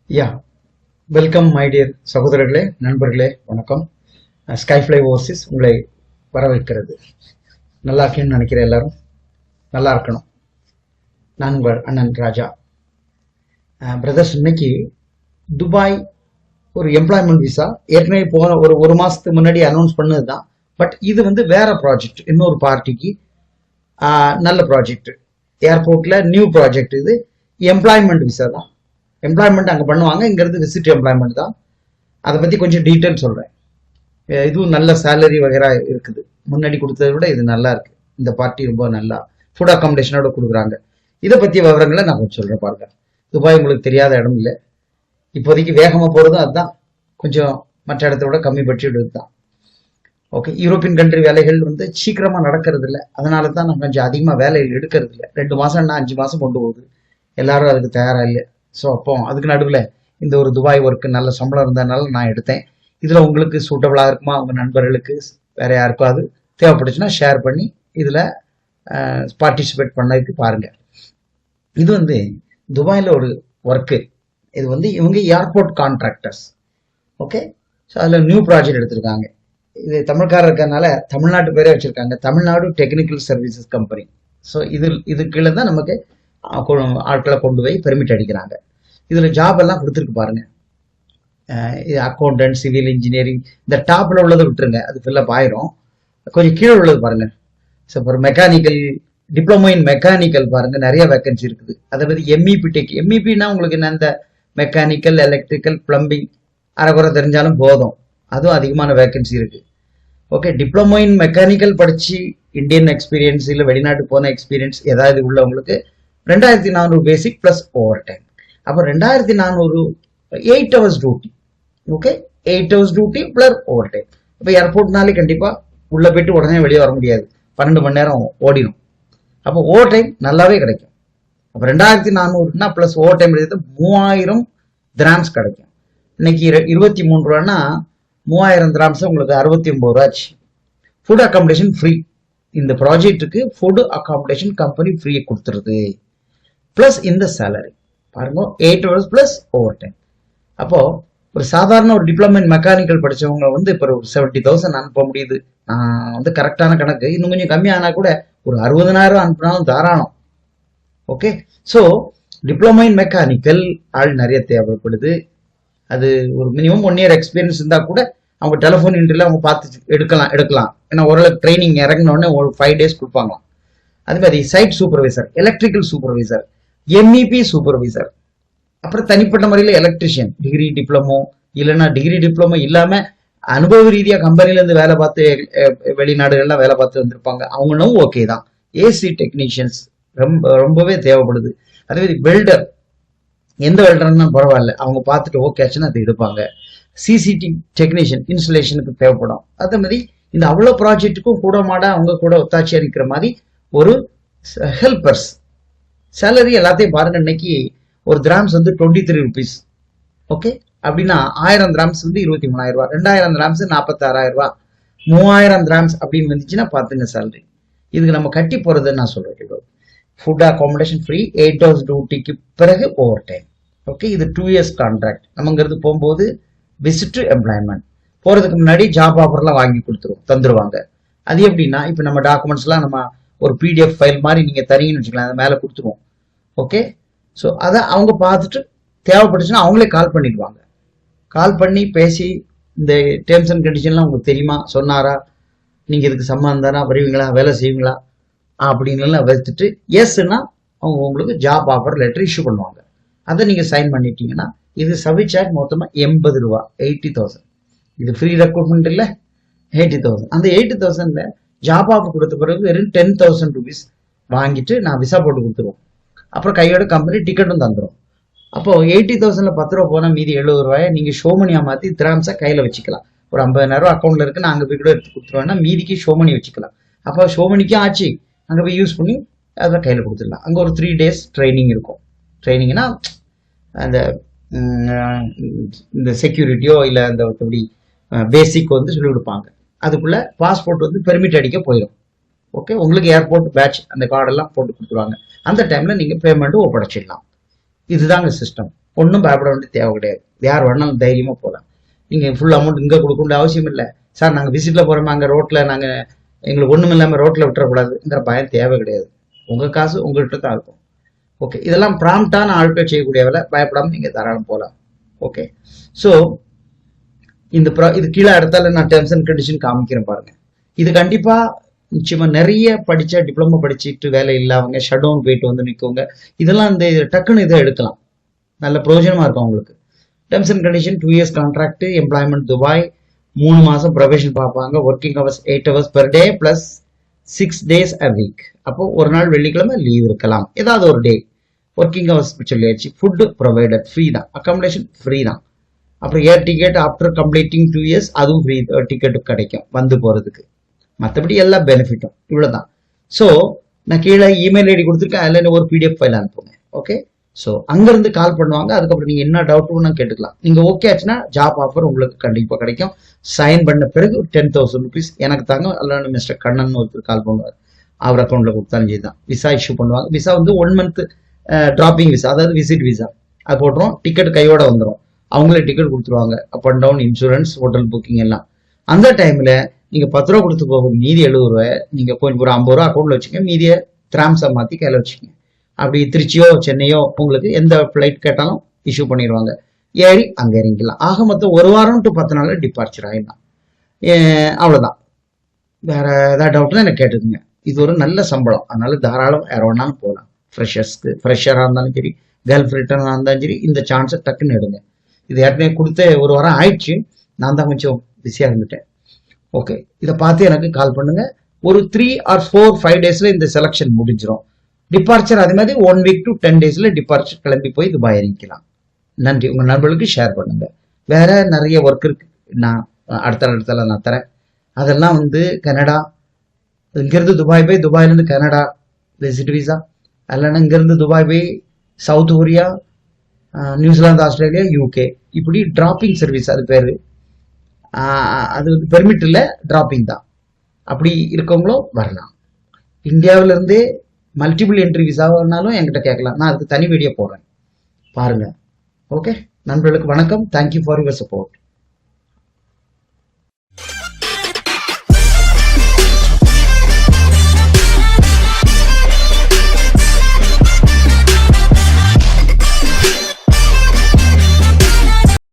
Yeah welcome my dear சகோதரர்களே, நண்பர்களே, வணக்கம். ஸ்கைஃப்ளை ஓவர்சீஸ் உங்களை வரவேற்கிறது. நல்லா இருக்கேன்னு நினைக்கிறேன். எல்லாரும் நல்லா இருக்கணும். நான் உங்கள் அண்ணன் ராஜா. பிரதர்ஸ், இன்னைக்கு துபாய் ஒரு எம்ப்ளாய்மெண்ட் விசா ஏற்கனவே போன ஒரு மாசத்துக்கு முன்னாடி அனௌன்ஸ் பண்ணது தான். பட் இது வேற ப்ராஜெக்ட், இன்னொரு பார்ட்டிக்கு நல்ல ப்ராஜெக்ட். ஏர்போர்ட்ல நியூ ப்ராஜெக்ட். இது எம்ப்ளாய்மெண்ட் விசா தான். எம்ப்ளாய்மெண்ட் அங்கே பண்ணுவாங்க, இங்கிறது விசிட் எம்ப்ளாய்மெண்ட் தான். அதை பற்றி கொஞ்சம் டீட்டெயில் சொல்கிறேன். இதுவும் நல்ல சேலரி வகைரா இருக்குது. முன்னாடி கொடுத்ததை விட இது நல்லா இருக்கு. இந்த பார்ட்டி ரொம்ப நல்லா ஃபுட் அகாமடேஷனோட கொடுக்குறாங்க. இதை பற்றிய விவரங்களை நான் கொஞ்சம் சொல்கிறேன் பாருங்க. துபாய் உங்களுக்கு தெரியாத இடம் இல்லை. இப்போதைக்கு வேகமாக போகிறதும் அதுதான். கொஞ்சம் மற்ற இடத்த விட கம்மி பட்ஜெட் தான். ஓகே, யூரோப்பியன் கண்ட்ரி வேலைகள் சீக்கிரமாக நடக்கிறது இல்லை. அதனால தான் நான் கொஞ்சம் அதிகமாக வேலைகள் எடுக்கிறது இல்லை. 2 மாதம்னா 5 மாதம் கொண்டு போகுது. எல்லாரும் அதுக்கு தயாராக இல்லை. ஸோ அப்போ அதுக்கு நடுவில் இந்த ஒரு துபாய் ஒர்க்கு நல்ல சம்பளம் இருந்ததுனால நான் எடுத்தேன். இதில் உங்களுக்கு சூட்டபிளாக இருக்குமா, உங்கள் நண்பர்களுக்கு வேற யாருக்கும் அது தேவைப்பட்டுச்சுன்னா ஷேர் பண்ணி இதில் பார்ட்டிசிபேட் பண்ணதுக்கு பாருங்கள். இது துபாயில் ஒரு ஒர்க்கு. இது இவங்க ஏர்போர்ட் கான்ட்ராக்டர்ஸ். ஓகே, ஸோ அதில் நியூ ப்ராஜெக்ட் எடுத்திருக்காங்க. இது தமிழ்காரர் இருக்கிறதுனால தமிழ்நாட்டு பேரே வச்சுருக்காங்க, Tamil Nadu technical services company. So இது கீழே தான் நமக்கு ஆட்களை கொண்டு போய் பெர்மிட் அடிக்கிறாங்க. இதில் ஜாப் எல்லாம் கொடுத்துருக்கு பாருங்க. அக்கௌண்டன்ட், சிவில் இன்ஜினியரிங், இந்த டாப்ல உள்ளதை விட்டுருங்க, அது ஃபில்லப் ஆயிரும். கொஞ்சம் கீழே உள்ளது பாருங்க. ஸோ ஒரு மெக்கானிக்கல், டிப்ளமோ இன் மெக்கானிக்கல் பாருங்க, நிறைய வேக்கன்சி இருக்குது. அதை பற்றி எம்இபி டெக். எம்இபின்னா உங்களுக்கு என்ன, இந்த மெக்கானிக்கல், எலக்ட்ரிக்கல், பிளம்பிங் அரைக்குறை தெரிஞ்சாலும் போதும். அதுவும் அதிகமான வேக்கன்சி இருக்கு. ஓகே, டிப்ளமோ இன் மெக்கானிக்கல் படிச்சு இந்தியன் எக்ஸ்பீரியன்ஸ் இல்லை வெளிநாட்டு போன எக்ஸ்பீரியன்ஸ் ஏதாவது உள்ளவங்களுக்கு 2400 பேசிக் பிளஸ் ஓவர் டைம். அப்போ 2400 8 hours duty. Okay, 8 hours duty plus over time. இப்போ ஏர்போர்ட்னாலே கண்டிப்பா உள்ள போயிட்டு உடனே வெளியே வர முடியாது, 12 மணி நேரம் ஓடிடும். அப்போ ஓவர் டைம் நல்லாவே கிடைக்கும். அப்போ 2400 பிளஸ் ஓவர் டைம் எடுத்து 3000 திராம்ஸ் கிடைக்கும். இன்னைக்கு 23 ரூபான்னா 3000 திராம்ஸ் உங்களுக்கு 69 ரூபா ஆச்சு. Food accommodation free. இந்த ப்ராஜெக்ட்டுக்கு ஃபுட் அகாமடேஷன் கம்பெனி ஃப்ரீ கொடுத்துருது. பிளஸ் இந்த சேலரி பாருங்க, 8 hours பிளஸ் ஓவர் டைம். அப்போ ஒரு சாதாரண ஒரு டிப்ளமோ இன் மெக்கானிக்கல் படிச்சவங்க இப்போ ஒரு 70,000 அனுப்ப முடியுது. நான் கரெக்டான கணக்கு, இன்னும் கொஞ்சம் கம்மியானா கூட ஒரு 60,000 அனுப்பினாலும் தாராளம். Okay, so diploma in mechanical ஆள் நிறைய தேவைப்படுது. அது ஒரு மினிமம் 1 year எக்ஸ்பீரியன்ஸ் இருந்தா கூட அவங்க டெலிஃபோன் இன்டர்வியூல அவங்க பார்த்து எடுக்கலாம். ஏன்னா ஓரளவுக்கு ட்ரைனிங் இறங்கினோடனே ஒரு 5 days கொடுப்பாங்களாம். அதே மாதிரி side supervisor, electrical supervisor, MEP supervisor, அப்புறம் தனிப்பட்ட முறையில் எலக்ட்ரிஷியன், டிகிரி டிப்ளமோ இல்லைன்னா டிகிரி டிப்ளமோ இல்லாம அனுபவ ரீதியா கம்பெனில இருந்து வேலை பார்த்து வெளிநாடுகள்லாம் வேலை பார்த்து வந்திருப்பாங்க, அவங்களும் ஓகே தான். ஏசி டெக்னீஷியன்ஸ் ரொம்பவே தேவைப்படுது. அதே மாதிரி வெல்டர், எந்த வெல்டர்னா பரவாயில்ல, அவங்க பார்த்துட்டு ஓகே ஆச்சுன்னா அதை எடுப்பாங்க. சிசிடி டெக்னீஷியன் இன்ஸ்டலேஷனுக்கு தேவைப்படும். அதே மாதிரி இந்த அவ்வளோ ப்ராஜெக்ட்டுக்கும் கூட மாட அவங்க கூட ஒத்தாட்சியா இருக்கிற மாதிரி ஒரு ஹெல்பர்ஸ். சேலரி எல்லாத்தையும் பாருங்க. இன்னைக்கு ஒரு கிராம்ஸ் 23 rupees. ஓகே, அப்படின்னா 1000 கிராம்ஸ் 23,000 ரூபாய், 2000 கிராம்ஸ் 46,000 ரூபாய், 3000 கிராம்ஸ் அப்படின்னு வந்துச்சுன்னா பாத்துங்க சேலரி. இதுக்கு நம்ம கட்டி போறது நான் சொல்றேன். ஃபுட் அகாமடேஷன் ஃப்ரீ, 8 hours டியூட்டிக்கு பிறகு ஓவர் டைம். ஓகே, இது 2 years கான்ட்ராக்ட். நம்மங்கிறது போகும்போது விசிட் எம்ப்ளாய்மெண்ட். போறதுக்கு முன்னாடி ஜாப் ஆஃபர்லாம் வாங்கி தந்துருவாங்க. அது எப்படின்னா, இப்போ நம்ம டாக்குமெண்ட்ஸ்லாம் நம்ம ஒரு பிடிஎஃப் ஃபைல் மாதிரி நீங்க தரீங்கன்னு வச்சுக்கலாம், அதை மேலே கொடுத்துருவோம். ஓகே, ஸோ அதை அவங்க பார்த்துட்டு தேவைப்பட்டுச்சுன்னா அவங்களே கால் பண்ணிடுவாங்க. கால் பண்ணி பேசி இந்த டேர்ம்ஸ் அண்ட் கண்டிஷன்லாம் உங்களுக்கு தெரியுமா, சொன்னாரா, நீங்கள் இதுக்கு சம்மந்தம் தானா, வருவீங்களா, வேலை செய்வீங்களா அப்படின்லாம் வச்சுட்டு எஸ்ன்னா அவங்க உங்களுக்கு ஜாப் ஆஃபர் லெட்டர் இஷ்யூ பண்ணுவாங்க. அதை நீங்கள் சைன் பண்ணிட்டீங்கன்னா இது சர்வீஸ் மொத்தமாக 80 ரூபா, 80,000. இது ஃப்ரீ ரெக்ரூட்மெண்ட் இல்லை, 80,000. அந்த 80,000ல ஜாப் ஆஃபர் கொடுத்த பிறகு வெறும் 10,000 rupees வாங்கிட்டு நான் விசா போட்டு கொடுத்துருவோம். அப்புறம் கையோட கம்பெனி டிக்கெட்டும் தந்துடும். அப்போ 80,000ல 10 ரூபா போனால் மீதி 70 ரூபாயை நீங்க ஷோமனியா மாத்தி திராம்ஸா கையில வச்சுக்கலாம். ஒரு 50,000 அக்கௌண்ட்ல இருக்கு, நான் அங்க போய் கூட எடுத்து கொடுத்துருவேன்னா மீதிக்கு ஷோமனி வச்சுக்கலாம். அப்போ ஷோமனிக்கும் ஆச்சு, அங்க போய் யூஸ் பண்ணி அதை கையில கொடுத்துடலாம். அங்க ஒரு 3 days ட்ரைனிங் இருக்கும். ட்ரைனிங்னா அந்த இந்த செக்யூரிட்டியோ இல்லை அந்த எப்படி பேசிக் சொல்லி கொடுப்பாங்க. அதுக்குள்ள பாஸ்போர்ட் பெர்மிட் அடிக்க போயிடும். ஓகே, உங்களுக்கு ஏர்போர்ட் பேட்ச் அந்த கார்டெல்லாம் போட்டு கொடுத்துருவாங்க. அந்த டைம்ல நீங்க பேமெண்ட் ஒப்படைச்சிடலாம். இதுதாங்க சிஸ்டம். ஒன்றும் பயப்பட வேண்டிய தேவை கிடையாது. யார் வேணாலும் தைரியமாக போகலாம். நீங்கள் ஃபுல் அமௌண்ட் இங்கே கொடுக்க வேண்டிய அவசியம் இல்லை. சார் நாங்கள் விசிட்டில் போகிறோம், அங்கே ரோட்டில் நாங்கள் எங்களுக்கு ஒன்றும் இல்லாமல் ரோட்டில் விட்டுறக்கூடாதுங்கிற பயம் தேவை கிடையாது. உங்கள் காசு உங்கள்கிட்ட தான் இருக்கும். ஓகே, இதெல்லாம் ப்ராம்ப்டான ஆட்கள் செய்யக்கூடிய வேலை. பயப்படாமல் நீங்கள் தாராளம் போகலாம். ஓகே, ஸோ இது கீழே அடுத்தால நான் டெர்ம்ஸ் அண்ட் கண்டிஷன் காமிக்கிறேன் பாருங்க. இது கண்டிப்பா நிச்சயமா நிறைய படிச்ச டிப்ளமோ படிச்சுட்டு வேலை இல்லாதவங்க ஷட் டவுன் போயிட்டு வந்து நிற்கவங்க இதெல்லாம் இந்த டக்குன்னு இதை எடுக்கலாம். நல்ல பிரயோஜனமா இருக்கும் உங்களுக்கு. Terms and condition 2 years contract, employment Dubai, 3 மாசம் ப்ரொபேஷன் பார்ப்பாங்க, working hours 8 hours per day plus 6 days a week. அப்போ ஒரு நாள் வெள்ளிக்கிழமை லீவ் இருக்கலாம், ஏதாவது ஒரு டே. ஒர்க்கிங் ஹவர்ஸ் சொல்லியாச்சு. ஃபுட் ப்ரொவைடட் ஃப்ரீ தான், அகாமடேஷன் ஃப்ரீ தான். அப்புறம் ஏர் டிக்கெட் ஆஃப்டர் கம்ப்ளீட்டிங் 2 years அதுவும் ஃப்ரீ டிக்கெட் கிடைக்கும் வந்து போகிறதுக்கு. மற்றபடி எல்லா பெனிஃபிட்டும் இவ்வளோதான். ஸோ நான் கீழே இமெயில் ஐடி கொடுத்துருக்கேன், அதில் ஒரு பிடிஎஃப் ஃபைல் அனுப்புங்க. ஓகே, ஸோ அங்கேருந்து கால் பண்ணுவாங்க. அதுக்கப்புறம் நீங்கள் என்ன டவுட்னு கேட்டுக்கலாம். நீங்கள் ஓகே ஆச்சுன்னா ஜாப் ஆஃபர் உங்களுக்கு கண்டிப்பாக கிடைக்கும். சைன் பண்ண பிறகு 10,000 rupees எனக்கு தாங்க. அல்லது மிஸ்டர் கண்ணன் ஒருத்தர் கால் பண்ணுவார், அவர் அக்கௌண்ட்டில் கொடுத்தாலும் சரி தான். விசா இஷ்யூ பண்ணுவாங்க. விசா வந்து 1 month டிராப்பிங் விசா, அதாவது விசிட் விசா. அது போட்டுரும், டிக்கெட் கையோட வந்துடும். அவங்களே டிக்கெட் கொடுத்துருவாங்க, up and down, insurance, hotel booking எல்லாம். அந்த டைம்ல நீங்க 10 ரூபா கொடுத்து போக மீதி 70 ரூபாய் நீங்க கொஞ்சம் ஒரு 50 ரூபா அக்கௌண்ட்ல வச்சுக்க, மீதியை திராம்ஸா மாத்தி கையில வச்சுக்கோங்க. அப்படி திருச்சியோ சென்னையோ உங்களுக்கு எந்த ஃபிளைட் கேட்டாலும் இஷ்யூ பண்ணிடுவாங்க. ஏறி அங்க இறங்கிக்கலாம். ஆக மொத்தம் 1 வாரம் டு 10 நாள்ல டிபார்ச்சர் ஆயிடலாம். அவ்வளவுதான். வேற ஏதாவது டவுட்னா எனக்கு கேட்டுக்குங்க. இது ஒரு நல்ல சம்பளம், அதனால தாராளம் யார் வேணாலும் போகலாம். ஃப்ரெஷரா இருந்தாலும் சரி, கல்ஃப் ரிட்டர்னா இருந்தாலும் சரி, இந்த சான்ஸை டக்குன்னு எடுங்க. இது ஏற்கனவே கொடுத்த 1 வாரம் ஆயிடுச்சு, நான் தான் கொஞ்சம் பிஸியாக இருந்துட்டேன். ஓகே, இதை பார்த்து எனக்கு கால் பண்ணுங்க. ஒரு 3 or 4, 5 daysல இந்த செலக்ஷன் முடிஞ்சிடும். டிபார்ச்சர் அதே மாதிரி 1 week to 10 daysல டிபார்ச்சர் கிளம்பி போய் துபாய் இறங்கிக்கலாம். நன்றி. உங்க நண்பர்களுக்கு ஷேர் பண்ணுங்க. வேற நிறைய ஒர்க் இருக்கு, நான் அடுத்த நான் தரேன். அதெல்லாம் வந்து கனடா, இங்கிருந்து துபாய் போய் துபாயிலேருந்து கனடா விசிட் விசா, இல்லைன்னா இங்கிருந்து துபாய் போய் south Korea, New Zealand, Australia, UK, இப்படி டிராப்பிங் சர்வீஸ் அது பேரு. அது வந்து பெர்மிட் இல்லை, டிராப்பிங் தான். அப்படி இருக்கவங்களும் வரலாம். இந்தியாவில இருந்தே மல்டிபிள் என்ட்ரி விசாவானாலும் என்கிட்ட கேட்கலாம். நான் அதுக்கு தனி வீடியோ போடுறேன், பாருங்க. ஓகே, நண்பர்களுக்கு வணக்கம். Thank you for your support.